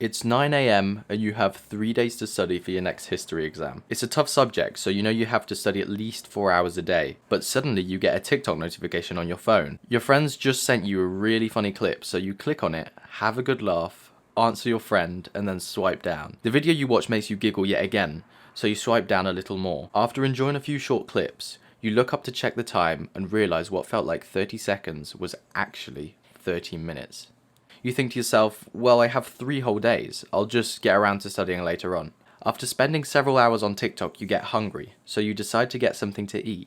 It's 9 a.m. and you have 3 days to study for your next history exam. It's a tough subject, so you know you have to study at least 4 hours a day, but suddenly you get a TikTok notification on your phone. Your friends just sent you a really funny clip, so you click on it, have a good laugh, answer your friend, and then swipe down. The video you watch makes you giggle yet again, so you swipe down a little more. After enjoying a few short clips, you look up to check the time and realize what felt like 30 seconds was actually 30 minutes. You think to yourself, well, I have 3 whole days, I'll just get around to studying later on. After spending several hours on TikTok, you get hungry, so you decide to get something to eat.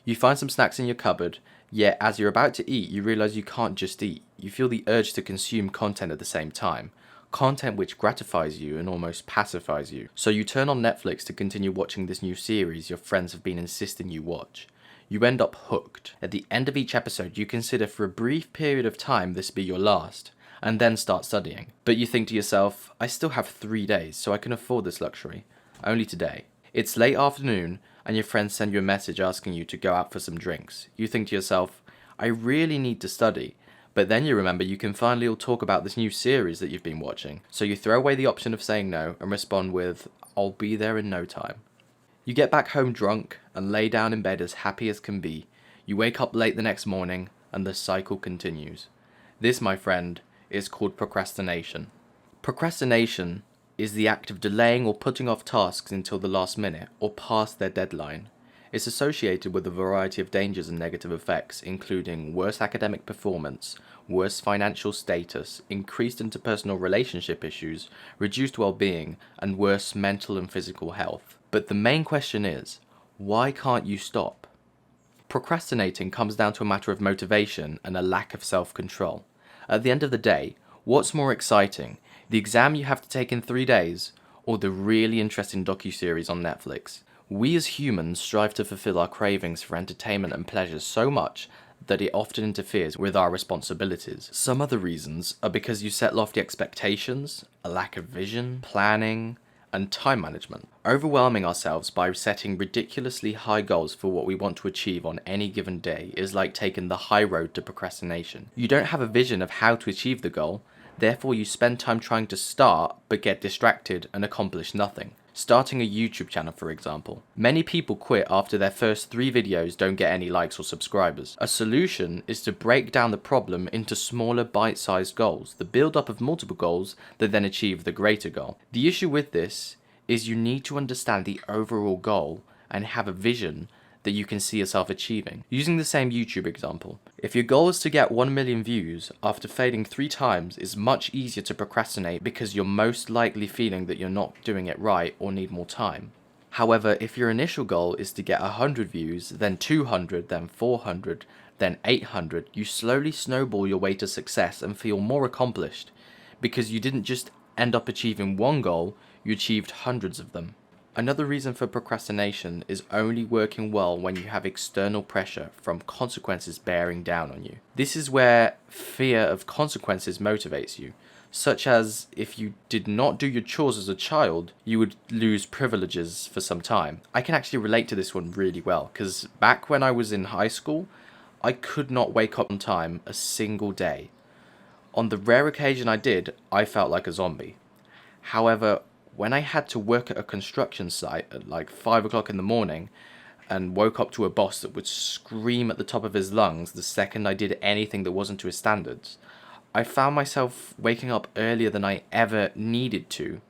You find some snacks in your cupboard, yet as you're about to eat, you realize you can't just eat. You feel the urge to consume content at the same time. Content which gratifies you and almost pacifies you. So you turn on Netflix to continue watching this new series your friends have been insisting you watch. You end up hooked. At the end of each episode, you consider for a brief period of time this be your last, and then start studying. But you think to yourself, I still have 3 days, so I can afford this luxury. Only today. It's late afternoon, and your friends send you a message asking you to go out for some drinks. You think to yourself, I really need to study. But then you remember you can finally all talk about this new series that you've been watching. So you throw away the option of saying no and respond with, I'll be there in no time. You get back home drunk and lay down in bed as happy as can be. You wake up late the next morning, and the cycle continues. This, my friend, is called procrastination. Procrastination is the act of delaying or putting off tasks until the last minute or past their deadline. It's associated with a variety of dangers and negative effects, including worse academic performance, worse financial status, increased interpersonal relationship issues, reduced well-being, and worse mental and physical health. But the main question is, why can't you stop? Procrastinating comes down to a matter of motivation and a lack of self-control. At the end of the day, what's more exciting, the exam you have to take in 3 days, or the really interesting docuseries on Netflix? We as humans strive to fulfill our cravings for entertainment and pleasure so much that it often interferes with our responsibilities. Some other reasons are because you set lofty expectations, a lack of vision, planning, and time management. Overwhelming ourselves by setting ridiculously high goals for what we want to achieve on any given day is like taking the high road to procrastination. You don't have a vision of how to achieve the goal, therefore you spend time trying to start but get distracted and accomplish nothing. Starting a YouTube channel, for example. Many people quit after their first 3 videos don't get any likes or subscribers. A solution is to break down the problem into smaller bite-sized goals, the build-up of multiple goals that then achieve the greater goal. The issue with this is you need to understand the overall goal and have a vision that you can see yourself achieving. Using the same YouTube example, if your goal is to get 1 million views, after failing 3 times it's much easier to procrastinate because you're most likely feeling that you're not doing it right or need more time. However, if your initial goal is to get 100 views, then 200, then 400, then 800, you slowly snowball your way to success and feel more accomplished because you didn't just end up achieving one goal, you achieved hundreds of them. Another reason for procrastination is only working well when you have external pressure from consequences bearing down on you. This is where fear of consequences motivates you, such as if you did not do your chores as a child, you would lose privileges for some time. I can actually relate to this one really well, because back when I was in high school, I could not wake up on time a single day. On the rare occasion I did, I felt like a zombie. However, when I had to work at a construction site at like 5 o'clock in the morning and woke up to a boss that would scream at the top of his lungs the second I did anything that wasn't to his standards, I found myself waking up earlier than I ever needed to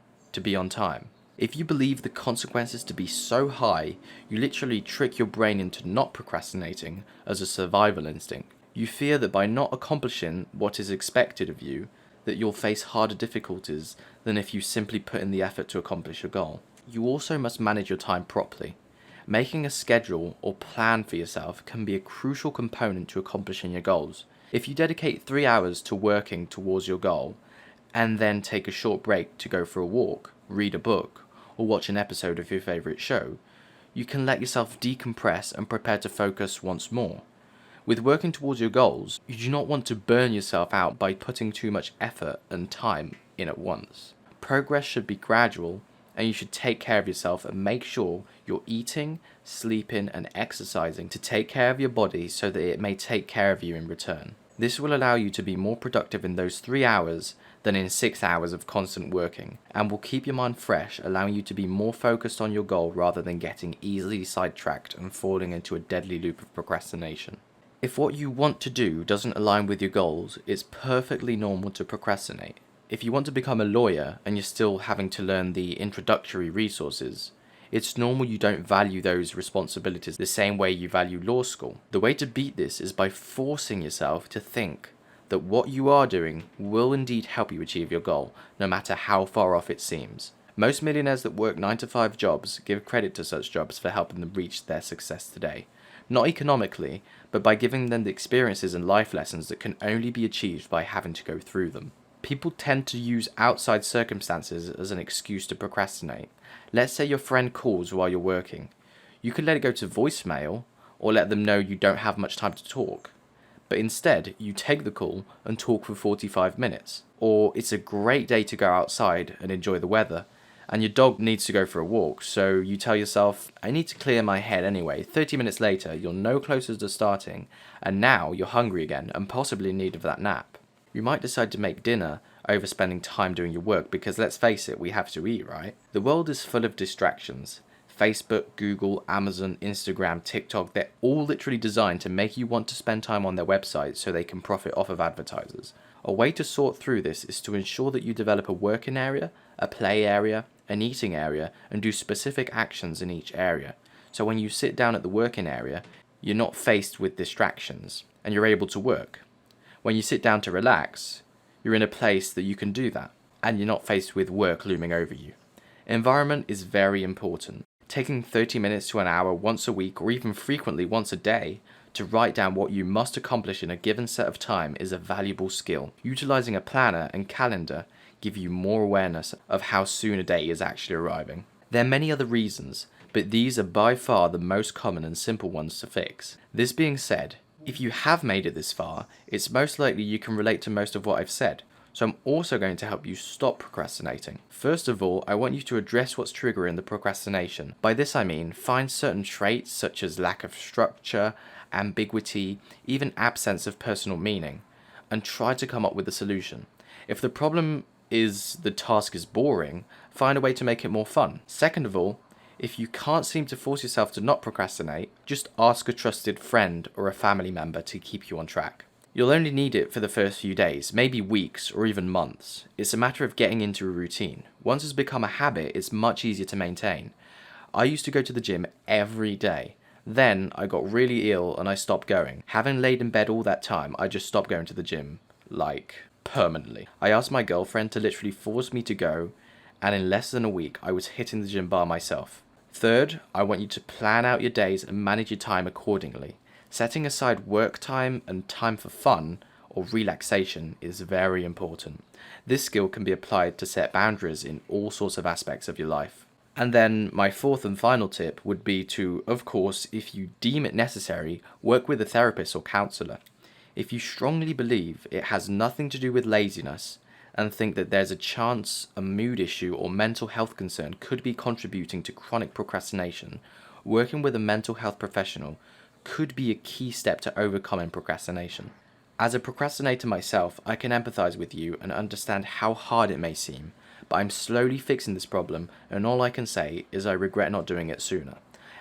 be on time. If you believe the consequences to be so high, you literally trick your brain into not procrastinating as a survival instinct. You fear that by not accomplishing what is expected of you, that you'll face harder difficulties than if you simply put in the effort to accomplish your goal. You also must manage your time properly. Making a schedule or plan for yourself can be a crucial component to accomplishing your goals. If you dedicate 3 hours to working towards your goal, and then take a short break to go for a walk, read a book, or watch an episode of your favourite show, you can let yourself decompress and prepare to focus once more. With working towards your goals, you do not want to burn yourself out by putting too much effort and time in at once. Progress should be gradual, and you should take care of yourself and make sure you're eating, sleeping, and exercising to take care of your body so that it may take care of you in return. This will allow you to be more productive in those 3 hours than in 6 hours of constant working, and will keep your mind fresh, allowing you to be more focused on your goal rather than getting easily sidetracked and falling into a deadly loop of procrastination. If what you want to do doesn't align with your goals, it's perfectly normal to procrastinate. If you want to become a lawyer and you're still having to learn the introductory resources, it's normal you don't value those responsibilities the same way you value law school. The way to beat this is by forcing yourself to think that what you are doing will indeed help you achieve your goal, no matter how far off it seems. Most millionaires that work 9-to-5 jobs give credit to such jobs for helping them reach their success today. Not economically, but by giving them the experiences and life lessons that can only be achieved by having to go through them. People tend to use outside circumstances as an excuse to procrastinate. Let's say your friend calls while you're working. You could let it go to voicemail, or let them know you don't have much time to talk. But instead, you take the call and talk for 45 minutes. Or it's a great day to go outside and enjoy the weather, and your dog needs to go for a walk, so you tell yourself, I need to clear my head anyway. 30 minutes later, you're no closer to starting, and now you're hungry again and possibly in need of that nap. You might decide to make dinner over spending time doing your work because, let's face it, we have to eat, right? The world is full of distractions. Facebook, Google, Amazon, Instagram, TikTok, they're all literally designed to make you want to spend time on their websites so they can profit off of advertisers. A way to sort through this is to ensure that you develop a working area, a play area, an eating area, and do specific actions in each area. So when you sit down at the working area, you're not faced with distractions, and you're able to work. When you sit down to relax, you're in a place that you can do that, and you're not faced with work looming over you. Environment is very important. Taking 30 minutes to an hour once a week, or even frequently once a day, to write down what you must accomplish in a given set of time is a valuable skill. Utilizing a planner and calendar give you more awareness of how soon a day is actually arriving. There are many other reasons, but these are by far the most common and simple ones to fix. This being said, if you have made it this far, it's most likely you can relate to most of what I've said. So I'm also going to help you stop procrastinating. First of all, I want you to address what's triggering the procrastination. By this I mean, find certain traits such as lack of structure, ambiguity, even absence of personal meaning, and try to come up with a solution. If the problem is the task is boring, find a way to make it more fun. Second of all, if you can't seem to force yourself to not procrastinate, just ask a trusted friend or a family member to keep you on track. You'll only need it for the first few days, maybe weeks or even months. It's a matter of getting into a routine. Once it's become a habit, it's much easier to maintain. I used to go to the gym every day. Then I got really ill and I stopped going. Having laid in bed all that time, I just stopped going to the gym, permanently. I asked my girlfriend to literally force me to go, and in less than a week, I was hitting the gym by myself. Third, I want you to plan out your days and manage your time accordingly. Setting aside work time and time for fun or relaxation is very important. This skill can be applied to set boundaries in all sorts of aspects of your life. And then my fourth and final tip would be to, of course, if you deem it necessary, work with a therapist or counselor. If you strongly believe it has nothing to do with laziness and think that there's a chance a mood issue or mental health concern could be contributing to chronic procrastination, working with a mental health professional could be a key step to overcoming procrastination. As a procrastinator myself, I can empathize with you and understand how hard it may seem, but I'm slowly fixing this problem, and all I can say is I regret not doing it sooner.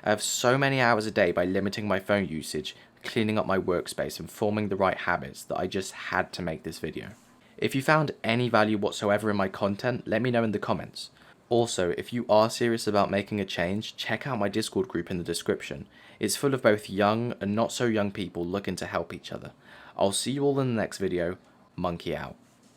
I have so many hours a day by limiting my phone usage, cleaning up my workspace and forming the right habits that I just had to make this video. If you found any value whatsoever in my content, let me know in the comments. Also, if you are serious about making a change, check out my Discord group in the description. It's full of both young and not so young people looking to help each other. I'll see you all in the next video. Monkey out.